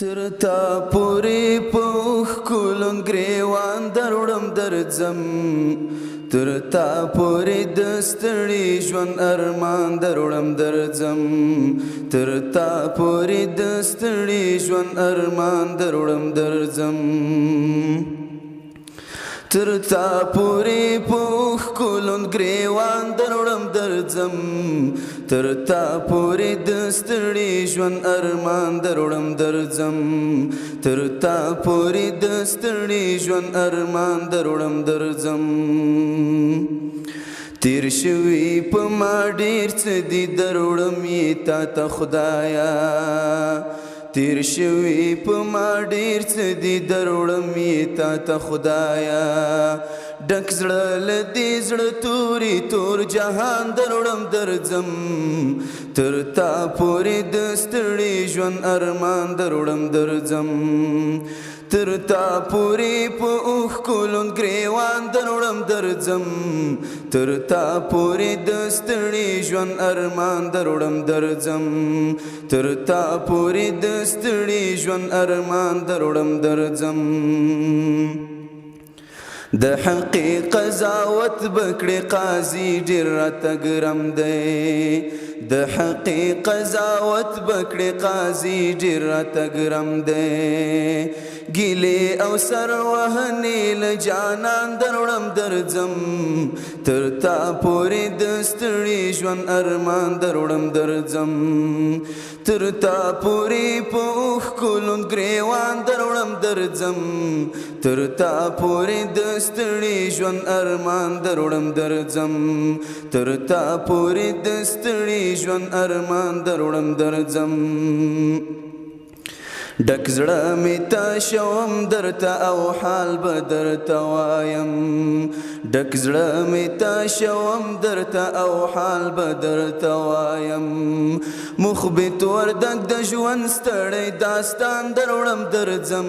ترتا پوری پوخ کولون گریوان دروړم درځم ترتا پوری دستړي ژوند ارمان دروړم درځم ترتا پوری دستړي ژوند ارمان دروړم درځم ترتا پوری پوخ کولون گریوان دروړم درځم ترتا پوری دستړي ژوند ارمان دروړم درځم ترتا پوری دستړي ژوند ارمان دروړم درځم تیر شوی په ما ډیر څه دي دروړم یې تا ته خدایا تیر شوی په ما ډیر څه دي دروړم یې تا ته خدایا ډک زړه له دې زړه توري تور جهان دروړم درځم ترتا پورې د ستړي ژوند ارمان دروړم درځم ترتا پوری په اوښ کولون ګریوان دروړم درځم ترتا پوری د ستړي ژوند ارمان دروړم درځم ترتا پوری د ستړي ژوند ارمان دروړم درځم د حقی قضاوت بکړې قاضي ډېر راته ګرم دی د حقی قضاوت بکړې قاضي ډېر راته ګرم دی ګیلې او سر وهنې له جانان دروړم درځم ترتا پورې د ستړي ژوند ارمان دروړم درځم ترتا پورې په اوښ کولون ګریوان دروړم درځم ترتا پورې د ستړي ژوند ارمان دروړم درځم ترتا پورې د ستړي ژوند ارمان دروړم درځم ډک زړه مې تا شوم درته او حال به درته وایم ډک زړه مې تا شوم درته او حال به درته وایم مخبت وردک د ژوند ستړی داستان دروړم درځم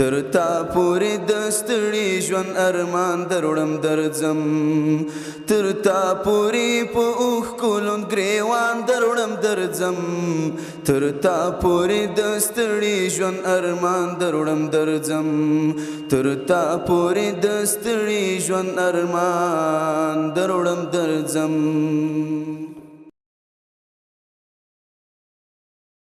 ترتا پورې د ستړي ژوند ارمان دروړم درځم ترتا پورې په اوښ کولون ګریوان دروړم درځم ترتا پورې د ستړي ژوند ارمان دروړم درځم ترتا پورې د ستړي ژوند ارمان دروړم درځم